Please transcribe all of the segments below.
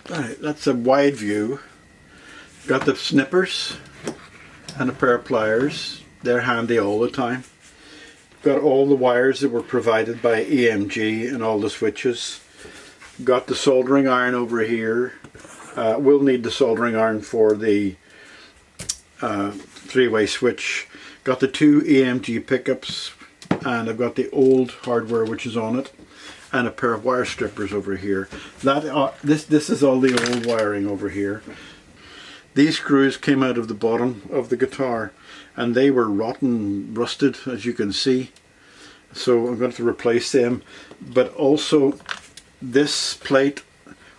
Alright, that's a wide view. Got the snippers and a pair of pliers. They're handy all the time. Got all the wires that were provided by EMG and all the switches. Got the soldering iron over here. We'll need the soldering iron for the three-way switch. Got the two EMG pickups, and I've got the old hardware which is on it, and a pair of wire strippers over here. This is all the old wiring over here. These screws came out of the bottom of the guitar, and they were rotten, rusted, as you can see. So I'm going to replace them. But also, this plate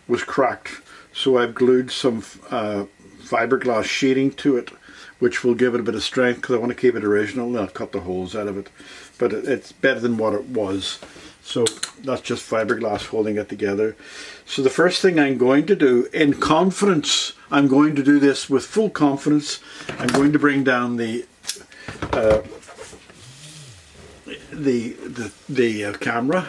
was cracked, so I've glued some fiberglass sheeting to it, which will give it a bit of strength because I want to keep it original. And I'll cut the holes out of it, but it's better than what it was. So that's just fiberglass holding it together. So the first thing I'm going to do, in confidence, I'm going to do this with full confidence. I'm going to bring down the camera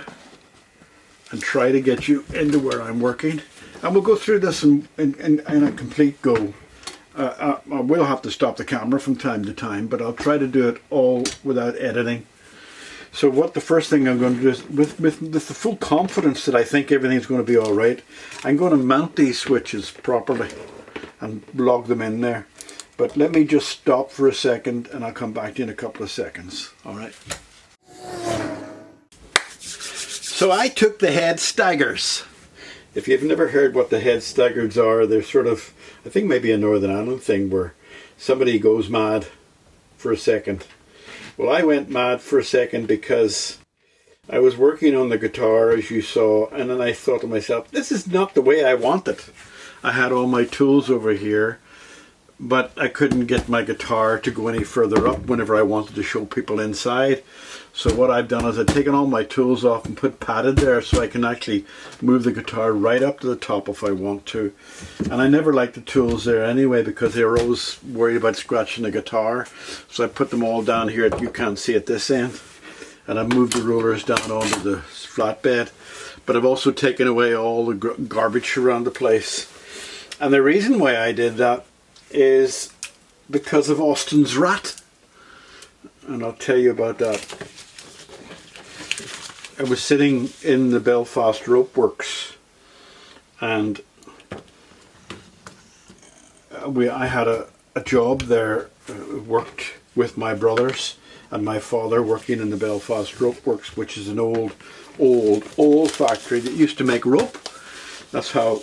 and try to get you into where I'm working. And we'll go through this in a complete go. I will have to stop the camera from time to time, but I'll try to do it all without editing. So what the first thing I'm going to do is, with the full confidence that I think everything's going to be all right, I'm going to mount these switches properly and log them in there. But let me just stop for a second and I'll come back to you in a couple of seconds. All right. So I took the head staggers. If you've never heard what the head staggers are, they're sort of, I think maybe a Northern Ireland thing where somebody goes mad for a second. Well, I went mad for a second because I was working on the guitar, as you saw, and then I thought to myself, this is not the way I want it. I had all my tools over here, but I couldn't get my guitar to go any further up whenever I wanted to show people inside. So what I've done is I've taken all my tools off and put padded there so I can actually move the guitar right up to the top if I want to. And I never liked the tools there anyway because they were always worried about scratching the guitar. So I put them all down here that you can't see at this end. And I've moved the rollers down onto the flatbed. But I've also taken away all the garbage around the place. And the reason why I did that is because of Austin's rat. And I'll tell you about that. I was sitting in the Belfast Rope Works, and I had a job there, worked with my brothers and my father working in the Belfast Rope Works, which is an old factory that used to make rope. That's how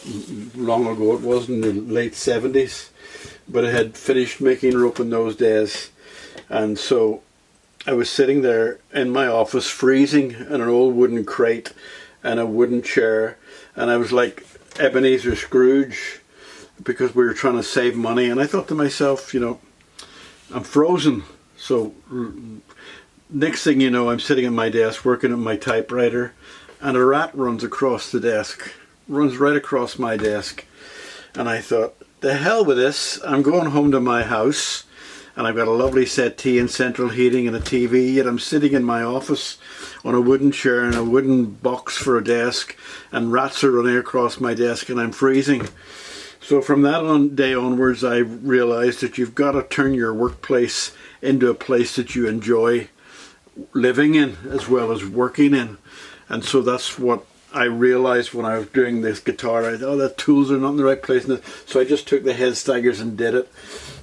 long ago it was, in the late 70s. But it had finished making rope in those days, and so I was sitting there in my office freezing in an old wooden crate and a wooden chair, and I was like Ebenezer Scrooge because we were trying to save money, and I thought to myself, you know, I'm frozen. So next thing you know, I'm sitting at my desk working at my typewriter, and a rat runs across the desk, runs right across my desk, and I thought, the hell with this, I'm going home to my house. And I've got a lovely settee and central heating and a TV, yet I'm sitting in my office on a wooden chair and a wooden box for a desk, and rats are running across my desk and I'm freezing. So from that day onwards, I realized that you've got to turn your workplace into a place that you enjoy living in as well as working in. And so that's what I realized when I was doing this guitar. I thought, oh, the tools are not in the right place. So I just took the head staggers and did it.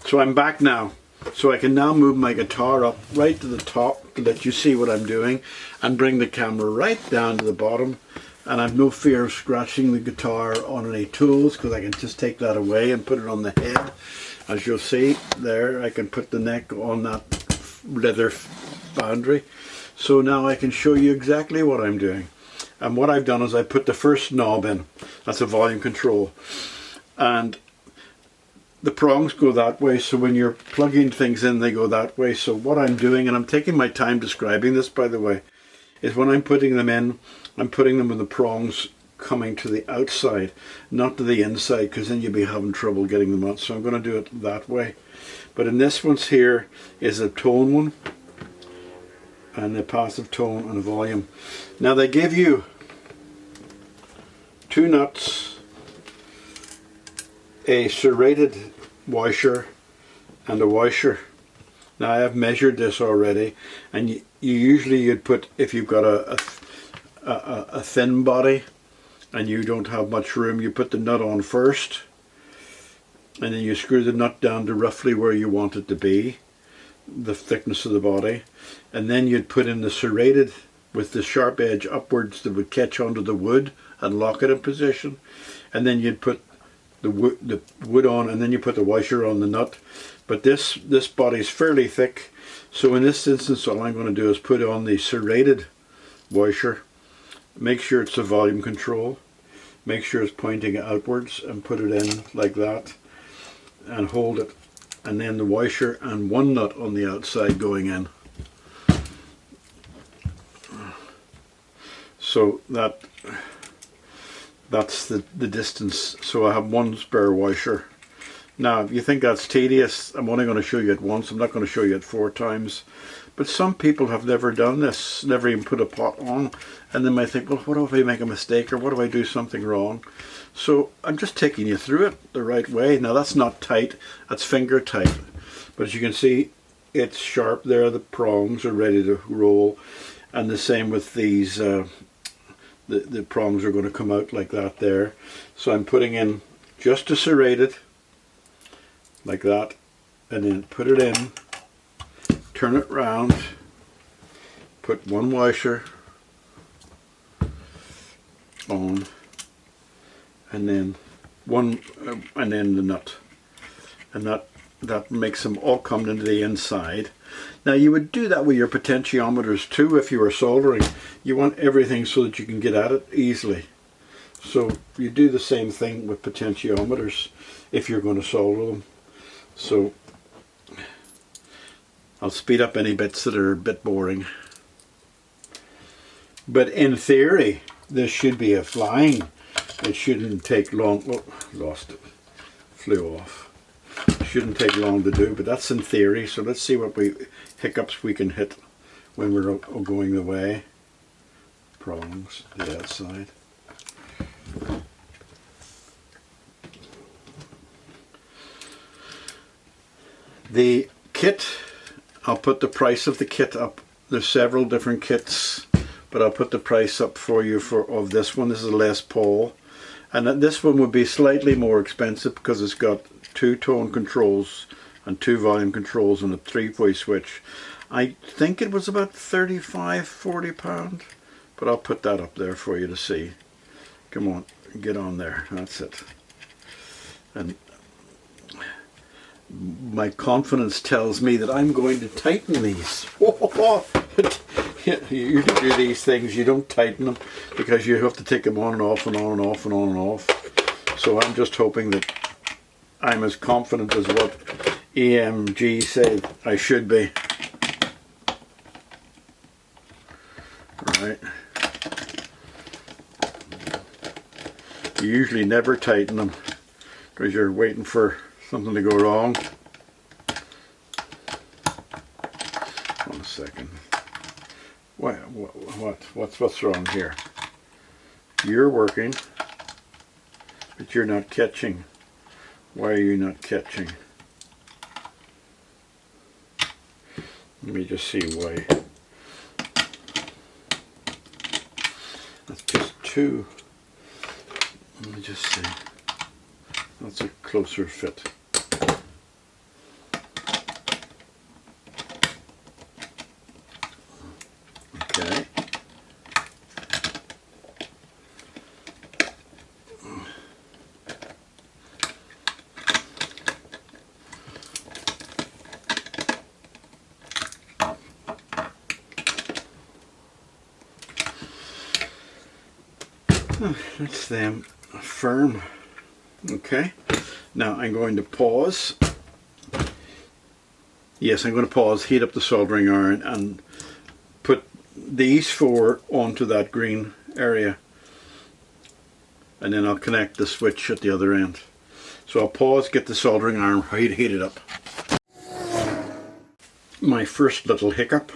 So I'm back now. So I can now move my guitar up right to the top to let you see what I'm doing, and bring the camera right down to the bottom, and I've no fear of scratching the guitar on any tools because I can just take that away and put it on the head. As you'll see there, I can put the neck on that leather boundary. So now I can show you exactly what I'm doing. And what I've done is I put the first knob in. That's a volume control. And the prongs go that way, so when you're plugging things in, they go that way. So what I'm doing, and I'm taking my time describing this, by the way, is when I'm putting them in, I'm putting them with the prongs coming to the outside, not to the inside, because then you'll be having trouble getting them out. So I'm going to do it that way. But in this one's here is a tone one, and a passive tone and a volume. Now they give you two nuts a serrated washer and a washer. Now I have measured this already, and you'd put, if you've got a thin body and you don't have much room, you put the nut on first, and then you screw the nut down to roughly where you want it to be, the thickness of the body, and then you'd put in the serrated with the sharp edge upwards that would catch onto the wood and lock it in position, and then you'd put the wood on, and then you put the washer on the nut. But this body is fairly thick, so in this instance all I'm going to do is put on the serrated washer, make sure it's a volume control, make sure it's pointing outwards, and put it in like that and hold it, and then the washer and one nut on the outside going in. So that's the distance. So I have one spare washer. Now if you think that's tedious, I'm only going to show you it once. I'm not going to show you it 4 times. But some people have never done this, never even put a pot on, and they might think, well, what if I make a mistake, or what if I do something wrong? So I'm just taking you through it the right way. Now that's not tight, that's finger tight. But as you can see, it's sharp there, the prongs are ready to roll. And the same with these, the prongs are going to come out like that there. So I'm putting in just a serrated, like that, and then put it in, turn it round, put one washer on, and then and then the nut, and that makes them all come into the inside. Now you would do that with your potentiometers too if you were soldering. You want everything so that you can get at it easily. So you do the same thing with potentiometers if you're going to solder them. So I'll speed up any bits that are a bit boring. But in theory, this should be a flying. It shouldn't take long. Oh, lost it. Flew off. Shouldn't take long to do, but that's in theory. So let's see what hiccups we can hit when we're going the way. Prongs, the outside. The kit, I'll put the price of the kit up. There's several different kits, but I'll put the price up for you of this one. This is a Les Paul, and this one would be slightly more expensive because it's got 2 tone controls and 2 volume controls and a 3-way switch. I think it was about £35–40, but I'll put that up there for you to see. Come on, get on there. That's it. And my confidence tells me that I'm going to tighten these. You do these things, you don't tighten them because you have to take them on and off and on and off and on and off. So I'm just hoping that I'm as confident as what EMG said I should be. Right. You usually never tighten them because you're waiting for something to go wrong. One second. What's wrong here? You're working, but you're not catching. Why are you not catching? Let me just see why. That's just 2. Let me just see. That's a closer fit. Okay. That's them firm. Okay, now I'm going to pause. Yes, I'm going to pause, heat up the soldering iron and put these 4 onto that green area, and then I'll connect the switch at the other end. So I'll pause, get the soldering iron heated up. My first little hiccup.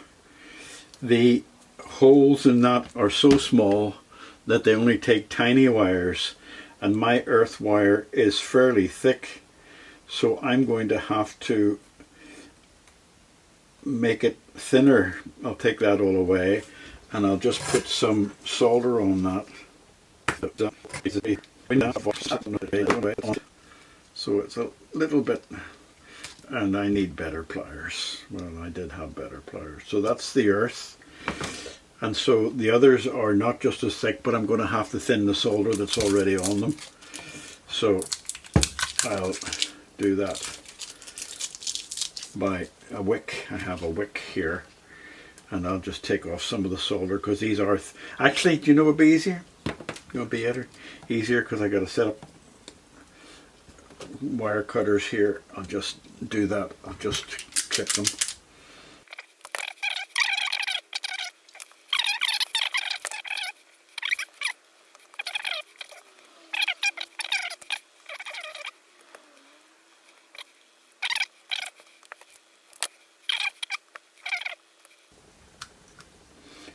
The holes in that are so small that they only take tiny wires, and my earth wire is fairly thick, so I'm going to have to make it thinner. I'll take that all away and I'll just put some solder on that. So it's a little bit, and I need better pliers. Well, I did have better pliers. So that's the earth. And so the others are not just as thick, but I'm going to have to thin the solder that's already on them. So I'll do that by a wick. I have a wick here, and I'll just take off some of the solder because these are actually, do you know what would be easier? You know what would be easier because I got to set up wire cutters here. I'll just do that. I'll just clip them.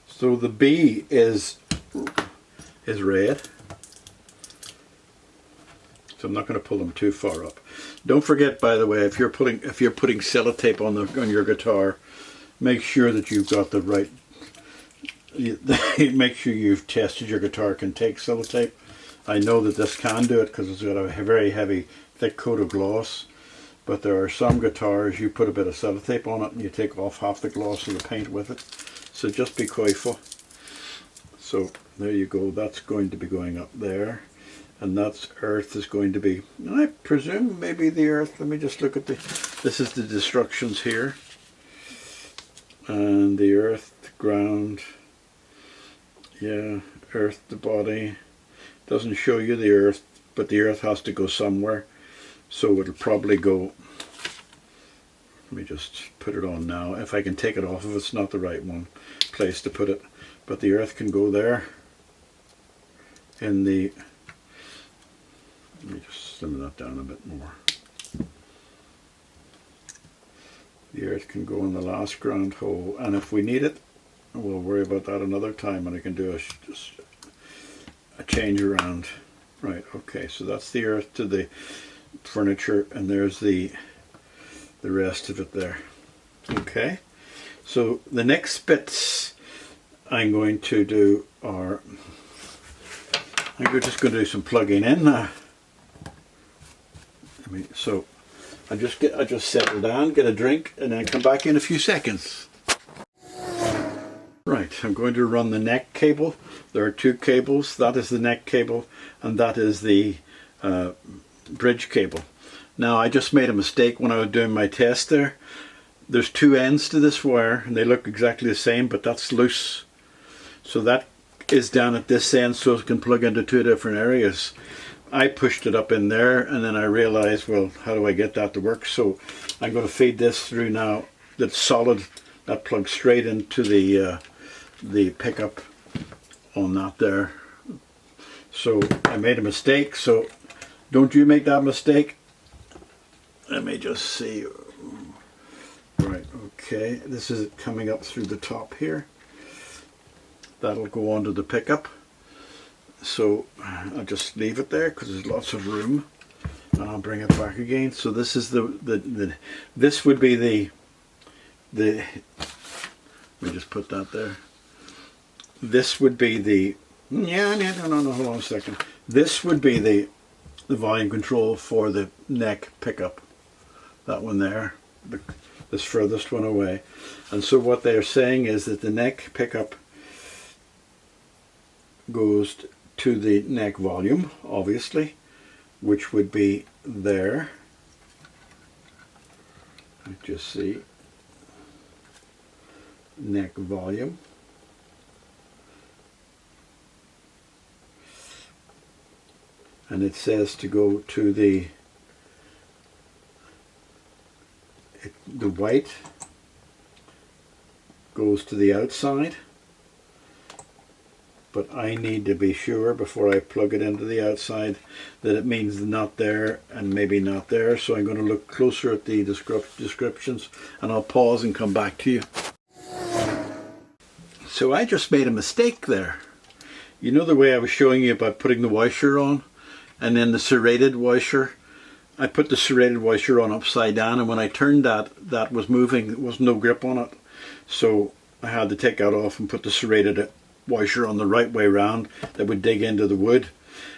So the B is red. So I'm not going to pull them too far up. Don't forget, by the way, if you're putting sellotape on your guitar, make sure that you've got the right. Make sure you've tested your guitar can take sellotape. I know that this can do it because it's got a very heavy, thick coat of gloss. But there are some guitars you put a bit of sellotape on it and you take off half the gloss of the paint with it. So just be careful. So there you go. That's going to be going up there. And that's earth is going to be, I presume maybe the earth. Let me just look at this is the destructions here. And the earth, the ground. Yeah, earth, the body. Doesn't show you the earth, but the earth has to go somewhere. So it'll probably go, let me just put it on now. If I can take it off if it's not the right place to put it. But the earth can go there in the, let me just slim that down a bit more. The earth can go in the last ground hole, and if we need it, we'll worry about that another time, and I can do just a change around. Right, okay, so that's the earth to the furniture, and there's the rest of it there. Okay, so the next bits I'm going to do are, I'm just going to do some plugging in. So I just settle down, get a drink, and then come back in a few seconds. Right, I'm going to run the neck cable. There are two cables. That is the neck cable, and that is the bridge cable. Now I just made a mistake when I was doing my test there. There's two ends to this wire, and they look exactly the same, but that's loose. So that is down at this end, so it can plug into two different areas. I pushed it up in there, and then I realized, well, how do I get that to work? So I'm going to feed this through now. That's solid. That plugs straight into the pickup on that there. So I made a mistake. So don't you make that mistake. Let me just see. Right. Okay. This is coming up through the top here. That'll go onto the pickup. So I'll just leave it there because there's lots of room, and I'll bring it back again. So this is this would be the let me just put that there. This would be the no, hold on a second. This would be the volume control for the neck pickup. That one there, this furthest one away. And so what they're saying is that the neck pickup goes to the neck volume, obviously, which would be there. Just see, neck volume. And it says to go to the white goes to the outside. But I need to be sure before I plug it into the outside that it means not there and maybe not there. So I'm going to look closer at the descriptions, and I'll pause and come back to you. So I just made a mistake there. You know the way I was showing you about putting the washer on? And then the serrated washer, I put the serrated washer on upside down, and when I turned that was moving. There was no grip on it. So I had to take that off and put the serrated washer on the right way round that would dig into the wood.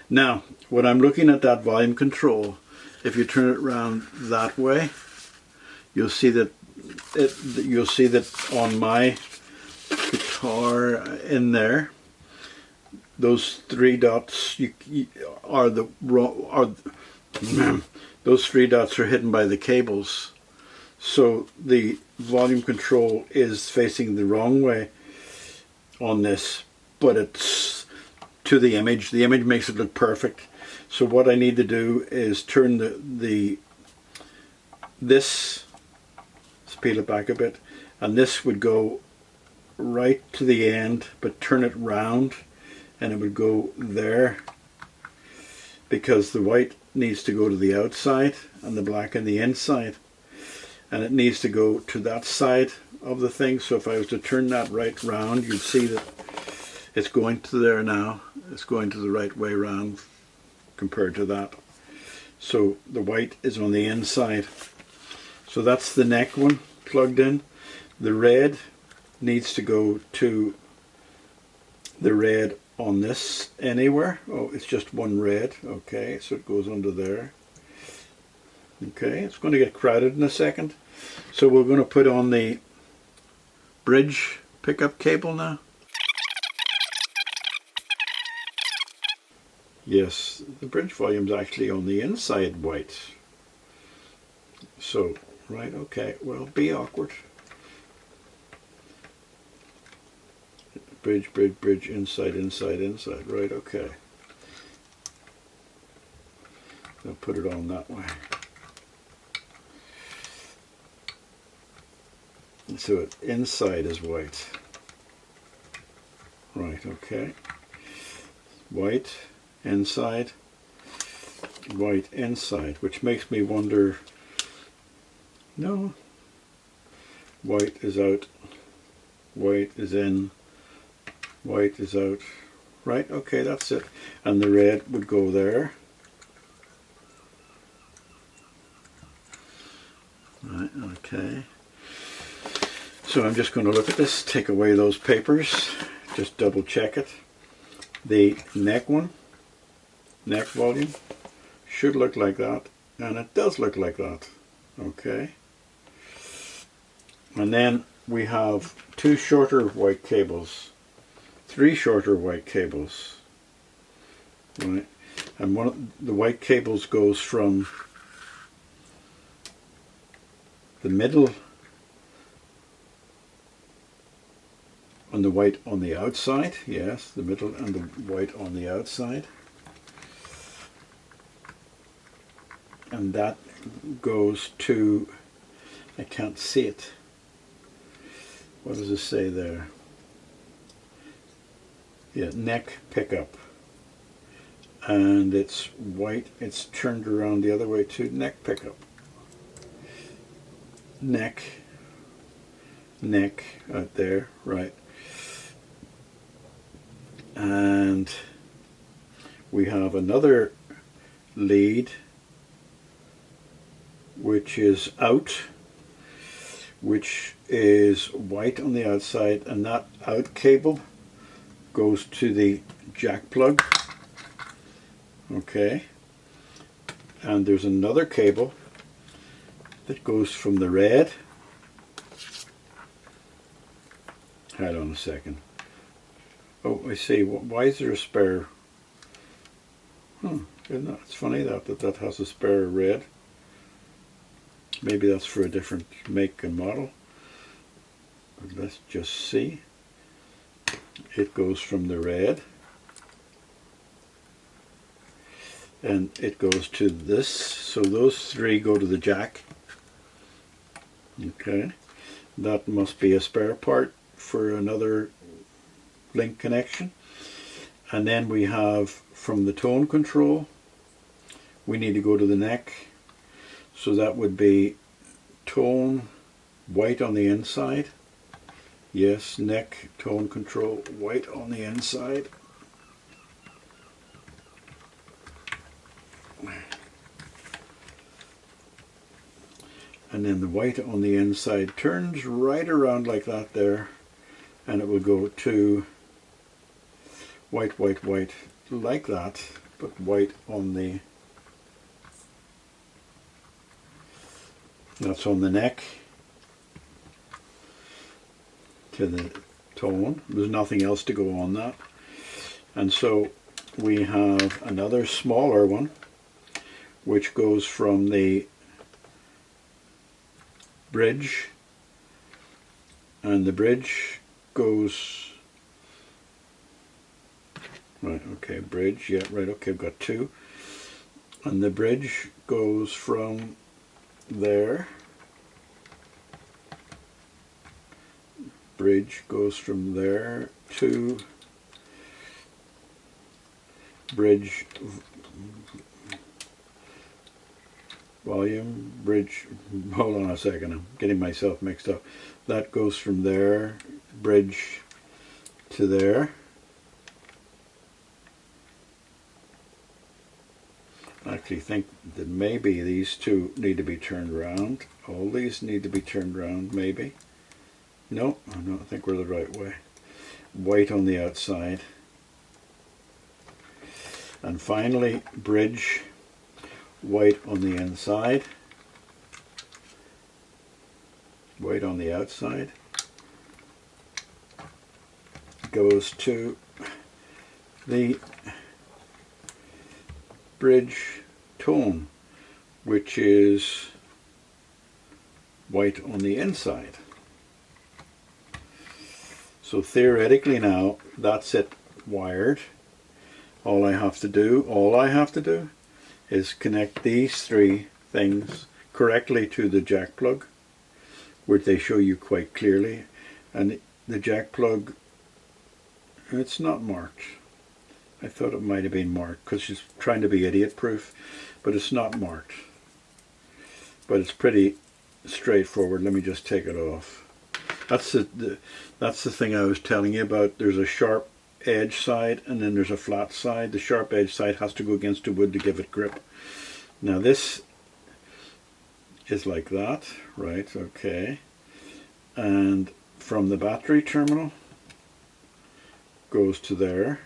Now, when I'm looking at that volume control, if you turn it around that way, you'll see that on my guitar in there, those three dots those three dots are hidden by the cables. So the volume control is facing the wrong way on this, but it's to the image. The image makes it look perfect. So what I need to do is turn let's peel it back a bit, and this would go right to the end, but turn it round and it would go there, because the white needs to go to the outside and the black in the inside, and it needs to go to that side of the thing. So if I was to turn that right round, you'd see that it's going to there now. It's going to the right way round compared to that. So the white is on the inside. So that's the neck one plugged in. The red needs to go to the red on this anywhere. Oh, it's just one red. Okay, so it goes under there. Okay, it's going to get crowded in a second. So we're going to put on the bridge pickup cable now. Yes, the bridge volume's actually on the inside white. So, right, okay, well, be awkward. Bridge, bridge, bridge, inside, inside, inside. Right, okay. I'll put it on that way. So it inside is white. Right, okay. White, inside, white, inside, which makes me wonder, no, white is out, white is in, white is out. Right, okay, that's it. And the red would go there. Right, okay. So I'm just going to look at this, take away those papers, just double check it. The neck one, neck volume, should look like that, and it does look like that. Okay. And then we have two shorter white cables, three shorter white cables. Right. And one of the white cables goes from the middle on the white on the outside, yes, the middle and the white on the outside. And that goes to, I can't see it. What does it say there? Yeah, neck pickup. And it's white, it's turned around the other way to neck pickup. Neck, neck out there, right. And we have another lead which is out, which is white on the outside, and that out cable goes to the jack plug. Okay, and there's another cable that goes from the red. Hold on a second. Oh, I see. Why is there a spare? Isn't that? It's funny that has a spare red. Maybe that's for a different make and model. But let's just see. It goes from the red, and it goes to this. So those three go to the jack. Okay, that must be a spare part for another link connection. And then we have from the tone control, we need to go to the neck. So that would be tone white on the inside. Yes, neck tone control white on the inside. and then the white on the inside turns right around like that there, and it will go to white, white, white like that, but white on the, that's on the neck to the tone. There's nothing else to go on that. And so we have another smaller one which goes from the bridge, and the bridge goes, right, okay, bridge, yeah, right, okay, I've got two, and the bridge goes from there, bridge goes from there to bridge volume, bridge, hold on a second, I'm getting myself mixed up. That goes from there, bridge to there. I actually think that maybe these two need to be turned around. All these need to be turned around, maybe. No, I don't think we're the right way. White on the outside. And finally, bridge, white on the inside, white on the outside, goes to the bridge tone, which is white on the inside. So theoretically now, that's it wired. All I have to do is connect these three things correctly to the jack plug, which they show you quite clearly. And the jack plug, it's not marked. I thought it might have been marked because she's trying to be idiot proof, but it's not marked. But it's pretty straightforward. Let me just take it off. That's the thing I was telling you about. There's a sharp edge side and then there's a flat side. The sharp edge side has to go against the wood to give it grip. Now this is like that, right? Okay. And from the battery terminal goes to there.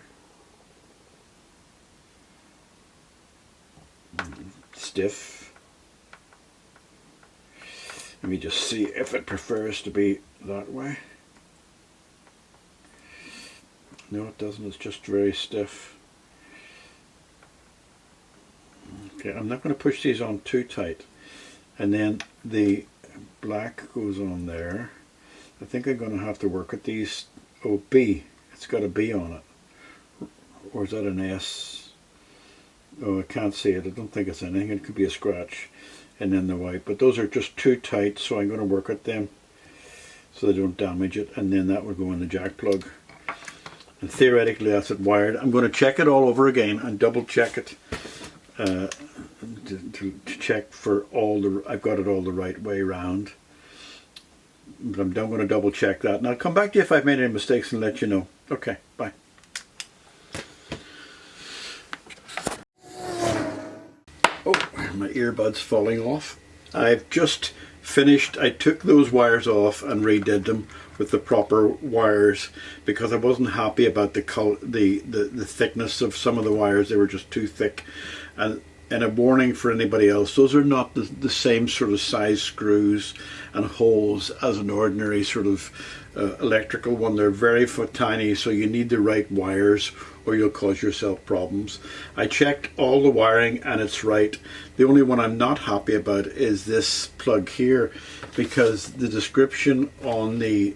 Stiff. Let me just see if it prefers to be that way. No, it doesn't. It's just very stiff. Okay, I'm not going to push these on too tight. And then the black goes on there. I think I'm going to have to work at these. Oh, B. It's got a B on it. Or is that an S? Oh, I can't see it. I don't think it's anything. It could be a scratch. And then the white. But those are just too tight, so I'm going to work at them so they don't damage it. And then that will go in the jack plug. And theoretically that's it wired. I'm going to check it all over again and double check it to check for all the, I've got it all the right way round. But I'm going to double check that, and I'll come back to you if I've made any mistakes and let you know. Okay, bye. Oh, my earbud's falling off. I've just finished. I took those wires off and redid them with the proper wires because I wasn't happy about the thickness of some of the wires. They were just too thick. And a warning for anybody else, those are not the same sort of size screws and holes as an ordinary sort of electrical one. They're very tiny, so you need the right wires or you'll cause yourself problems. I checked all the wiring and it's right. The only one I'm not happy about is this plug here, because the description on the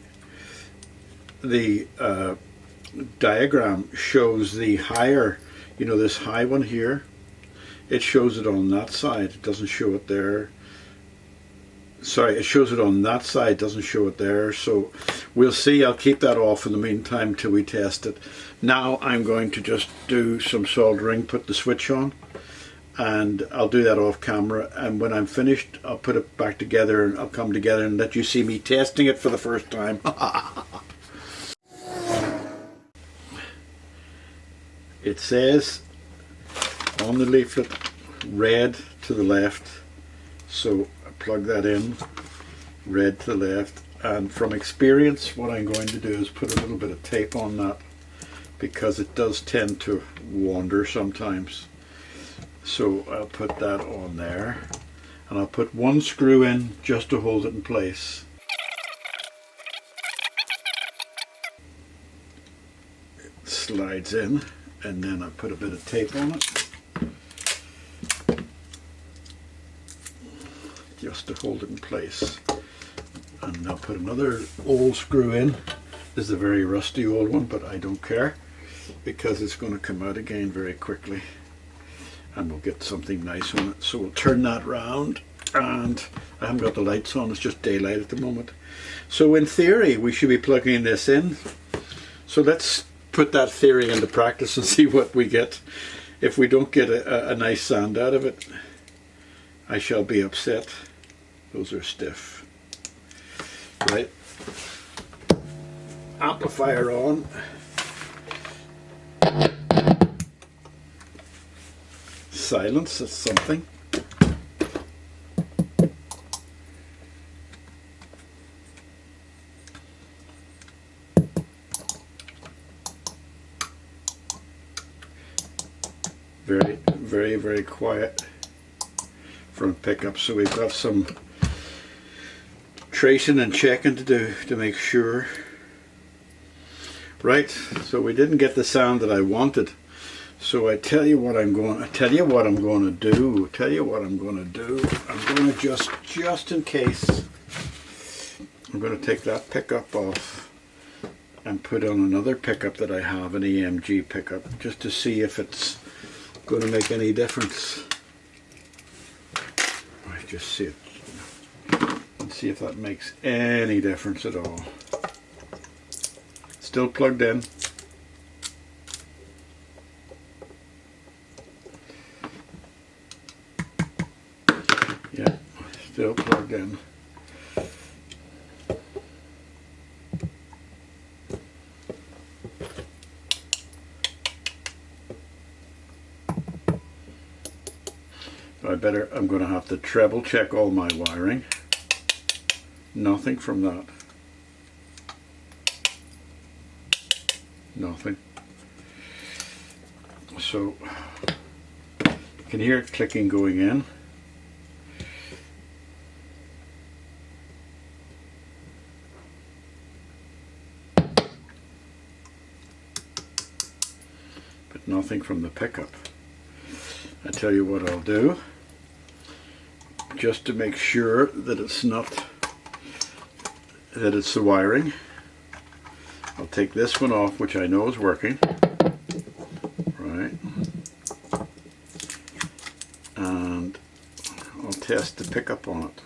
diagram shows the higher, you know, this high one here, it shows it on that side. It doesn't show it there. Sorry, it shows it on that side, doesn't show it there. So we'll see. I'll keep that off in the meantime till we test it. Now I'm going to just do some soldering, put the switch on, and I'll do that off camera. And when I'm finished, I'll put it back together and I'll come together and let you see me testing it for the first time. It says on the leaflet red to the left, so plug that in, red to the left, and from experience what I'm going to do is put a little bit of tape on that because it does tend to wander sometimes. So I'll put that on there, and I'll put one screw in just to hold it in place. It slides in, and then I put a bit of tape on it just to hold it in place. And I'll put another old screw in. This is a very rusty old one, but I don't care because it's going to come out again very quickly, and we'll get something nice on it. So we'll turn that round, and I haven't got the lights on, it's just daylight at the moment. So in theory we should be plugging this in. So let's put that theory into practice and see what we get. If we don't get a nice sound out of it, I shall be upset. Those are stiff. Right, amplifier on. Silence, that's something. Very, very, very quiet front pickup. So we've got some tracing and checking to do to make sure. Right, so we didn't get the sound that I wanted. So I tell you what I'm going to do. I'm going to just in case, I'm going to take that pickup off and put on another pickup that I have, an EMG pickup, just to see if it's going to make any difference. I just see it. See if that makes any difference at all. Still plugged in. Yeah, still plugged in. I'm going to have to treble check all my wiring. Nothing from that. Nothing. So you can hear it clicking going in. But nothing from the pickup. I tell you what I'll do, just to make sure that it's not, that it's the wiring. I'll take this one off, which I know is working. Right. And I'll test the pickup on it.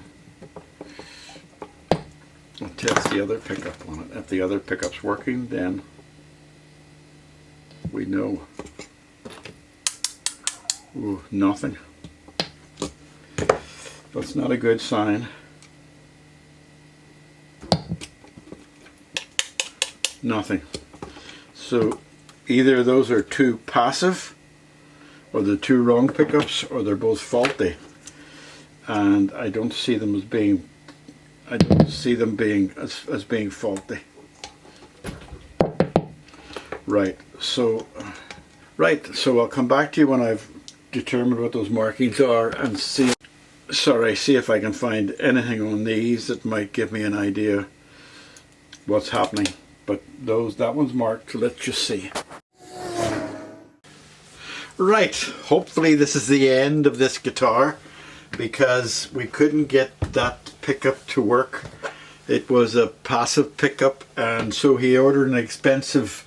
I'll test the other pickup on it. If the other pickup's working, then we know. Ooh, nothing. That's not a good sign. Nothing. So either those are too passive, or they're two wrong pickups, or they're both faulty. And I don't see them as being, as being faulty. Right. So I'll come back to you when I've determined what those markings are and see if I can find anything on these that might give me an idea what's happening. But that one's marked, so let's just see. Right, hopefully this is the end of this guitar, because we couldn't get that pickup to work. It was a passive pickup, and so he ordered an expensive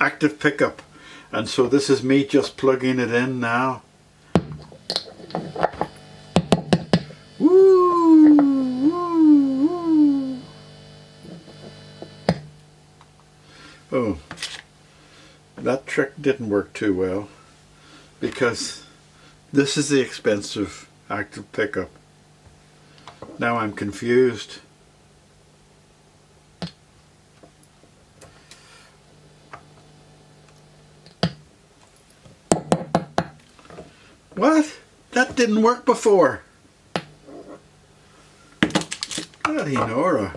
active pickup, and so this is me just plugging it in now. Woo, woo, woo. Oh, that trick didn't work too well, because this is the expensive active pickup. Now I'm confused. What? That didn't work before. Bloody Nora.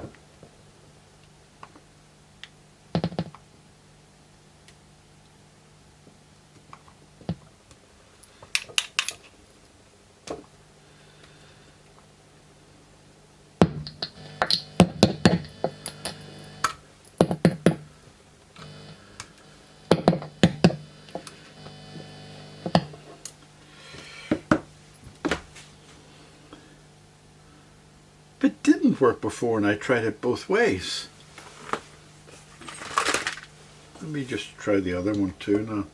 It didn't work before and I tried it both ways. Let me just try the other one too now.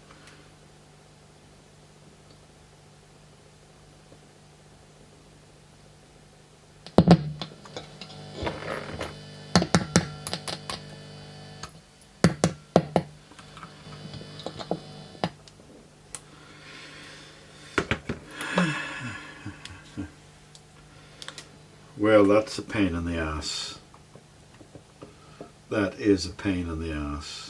Well, that's a pain in the ass. That is a pain in the ass.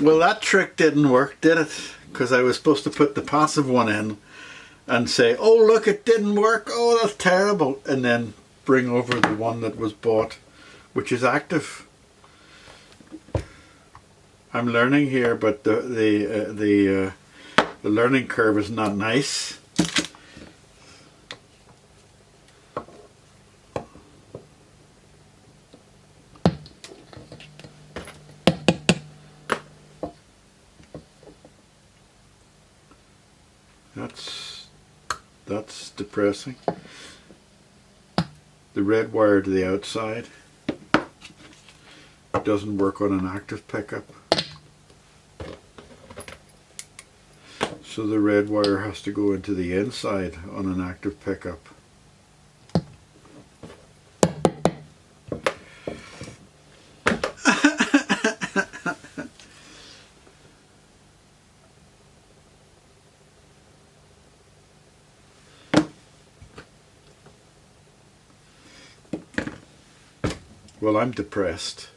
Well, that trick didn't work, did it? Because I was supposed to put the passive one in and say, oh look, it didn't work, oh that's terrible, and then bring over the one that was bought, which is active. I'm learning here, but the learning curve is not nice. That's depressing. The red wire to the outside doesn't work on an active pickup, so the red wire has to go into the inside on an active pickup. Well, I'm depressed.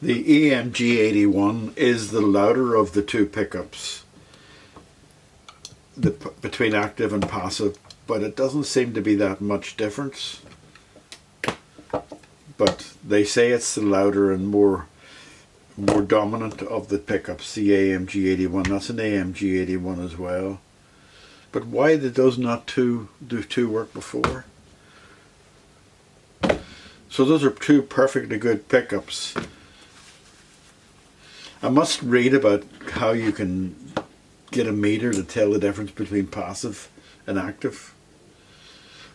The EMG 81 is the louder of the two pickups, between active and passive, but it doesn't seem to be that much difference. But they say it's the louder and more dominant of the pickups, the AMG 81. That's an AMG 81 as well. But why did those not do two work before? So those are two perfectly good pickups. I must read about how you can get a meter to tell the difference between passive and active.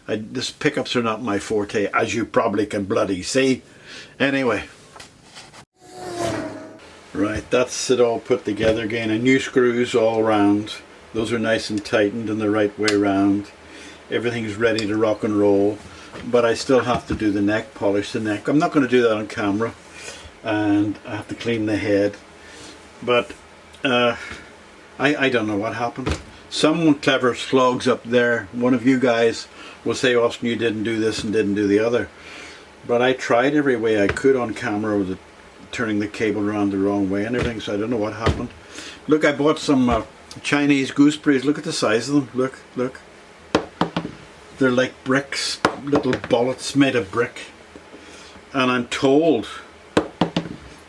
These pickups are not my forte, as you probably can bloody see. Anyway. Right, that's it all put together again. And new screws all around. Those are nice and tightened in the right way around. Everything's ready to rock and roll. But I still have to do the neck, polish the neck. I'm not going to do that on camera. And I have to clean the head. But I don't know what happened. Someone clever slogs up there. One of you guys will say, Austin, you didn't do this and didn't do the other. But I tried every way I could on camera with turning the cable around the wrong way and everything. So I don't know what happened. Look, I bought some Chinese gooseberries. Look at the size of them. Look, look. They're like bricks, little bullets made of brick. And I'm told,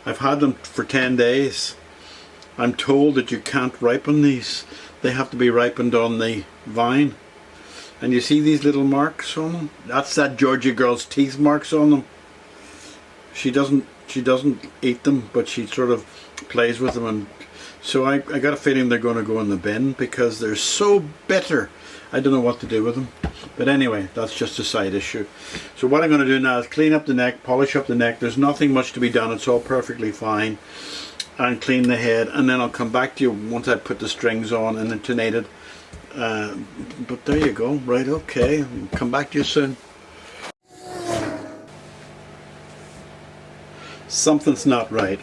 I've had them for 10 days. I'm told that you can't ripen these. They have to be ripened on the vine. And you see these little marks on them? That's that Georgia girl's teeth marks on them. She doesn't eat them, but she sort of plays with them, and so I got a feeling they're going to go in the bin because they're so bitter. I don't know what to do with them. But anyway, that's just a side issue. So what I'm going to do now is clean up the neck, polish up the neck. There's nothing much to be done. It's all perfectly fine. And clean the head. And then I'll come back to you once I put the strings on and intonate it. But there you go. Right, okay. Come back to you soon. Something's not right.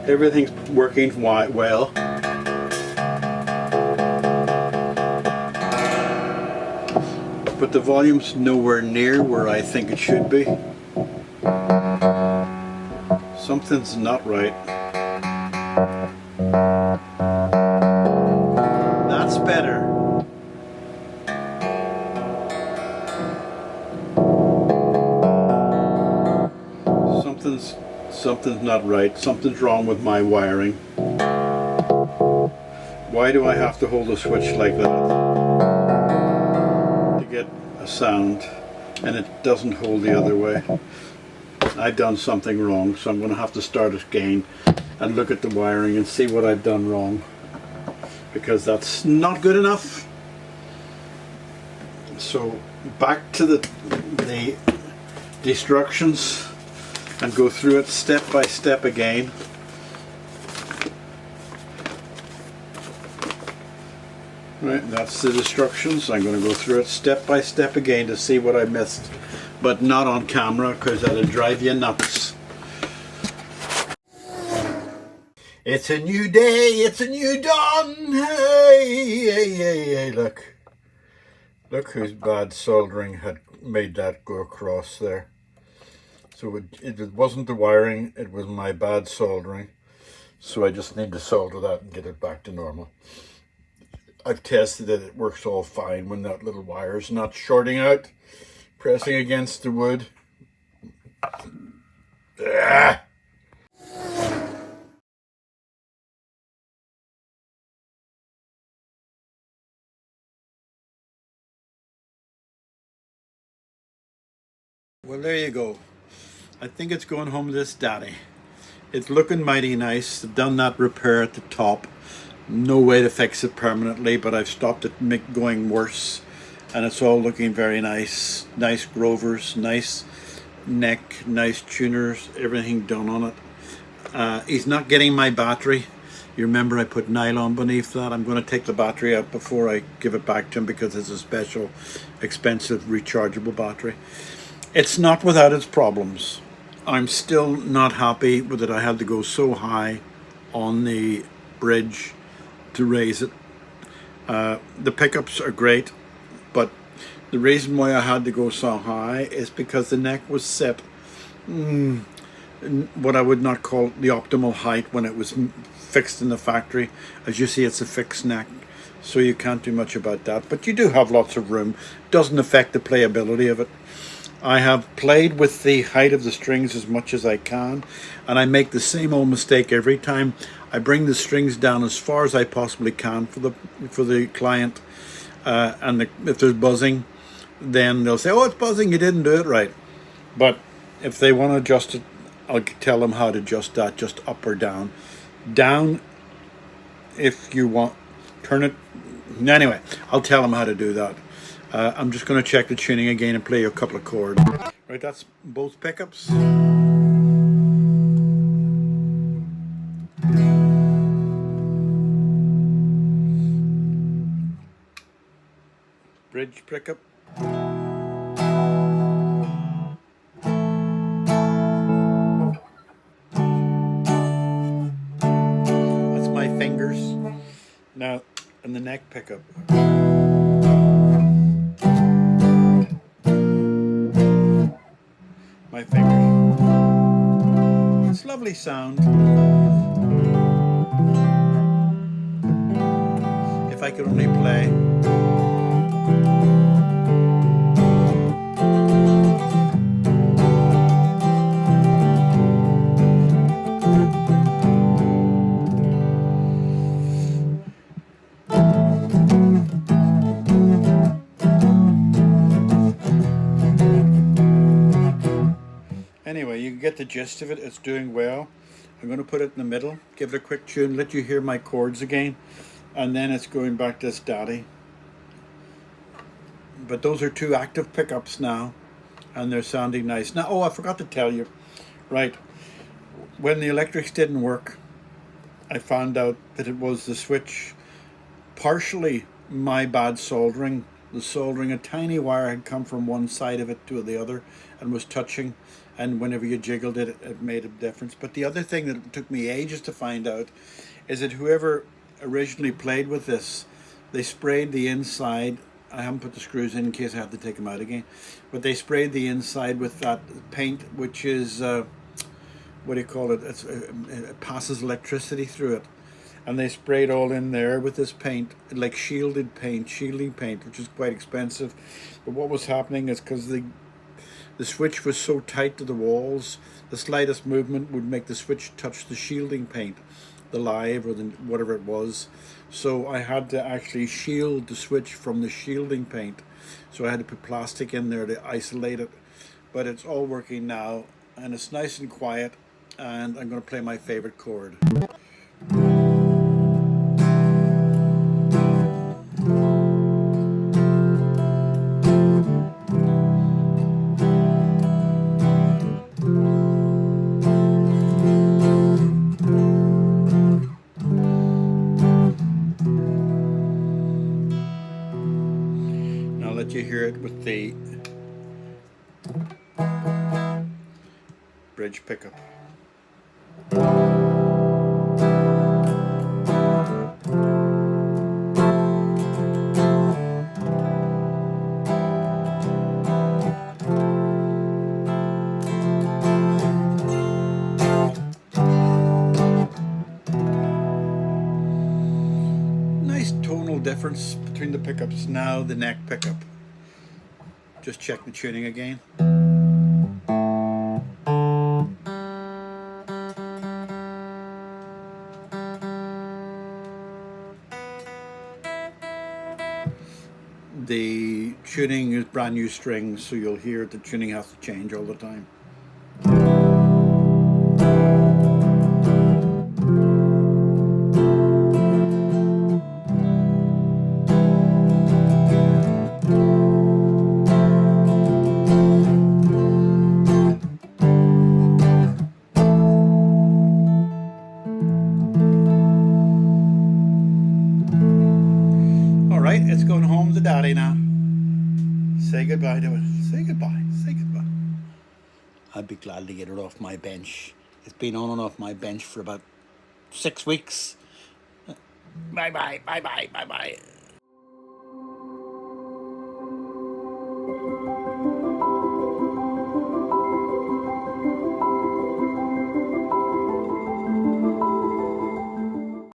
Everything's working well. But the volume's nowhere near where I think it should be. Something's not right. That's better. Something's not right. Something's wrong with my wiring. Why do I have to hold a switch like that to get a sound, and it doesn't hold the other way? I've done something wrong, so I'm going to have to start again and look at the wiring and see what I've done wrong, because that's not good enough. So back to the instructions and go through it step by step again. Right, that's the instructions. I'm going to go through it step by step again to see what I missed, but not on camera because that'll drive you nuts. It's a new day, it's a new dawn. Hey, hey, hey, hey, look. Look whose bad soldering had made that go across there. So it wasn't the wiring, it was my bad soldering. So I just need to solder that and get it back to normal. I've tested it, it works all fine when that little wire's not shorting out, pressing against the wood. Ah! Well, there you go. I think it's going home to this daddy. It's looking mighty nice. I've done that repair at the top. No way to fix it permanently, but I've stopped it going worse, and it's all looking very nice. Nice grovers, nice neck, nice tuners, everything done on it. He's not getting my battery. You remember I put nylon beneath that. I'm going to take the battery out before I give it back to him because it's a special, expensive, rechargeable battery. It's not without its problems. I'm still not happy with it. I had to go so high on the bridge to raise it. The pickups are great, but the reason why I had to go so high is because the neck was set what I would not call the optimal height when it was fixed in the factory. As you see, it's a fixed neck, so you can't do much about that, but you do have lots of room. Doesn't affect the playability of it. I have played with the height of the strings as much as I can, and I make the same old mistake every time. I bring the strings down as far as I possibly can for the client, and if there's buzzing, then they'll say, "Oh, it's buzzing, you didn't do it right." But if they want to adjust it, I'll tell them how to adjust that, just up or down. Down if you want, turn it. Anyway, I'll tell them how to do that. I'm just going to check the tuning again and play you a couple of chords. Right, that's both pickups. Bridge pickup. That's my fingers. Now, and the neck pickup. My fingers. It's lovely sound. If I could only play. Anyway, you can get the gist of it. It's doing well. I'm going to put it in the middle, give it a quick tune, let you hear my chords again, and then it's going back to static. But those are two active pickups now, and they're sounding nice. Now, oh, I forgot to tell you, right, when the electrics didn't work, I found out that it was the switch, partially my bad soldering. The soldering, a tiny wire had come from one side of it to the other and was touching, and whenever you jiggled it, it made a difference. But the other thing that took me ages to find out is that whoever originally played with this, they sprayed the inside. I haven't put the screws in case I have to take them out again, but they sprayed the inside with that paint, which is what do you call it? It passes electricity through it, and they sprayed all in there with this paint, like shielding paint, which is quite expensive. But what was happening is because the switch was so tight to the walls, the slightest movement would make the switch touch the shielding paint, the live or the whatever it was. So I had to actually shield the switch from the shielding paint. So I had to put plastic in there to isolate it. But it's all working now, and it's nice and quiet, and I'm going to play my favorite chord. I'll let you hear it with the bridge pickup. Nice tonal difference between the pickups. Now the neck pickup. Just check the tuning again. The tuning is brand new strings, so you'll hear the tuning has to change all the time. Alright, it's going home to Daddy now. Say goodbye to it. Say goodbye. Say goodbye. I'd be glad to get it off my bench. It's been on and off my bench for about 6 weeks. Bye bye, bye bye, bye bye.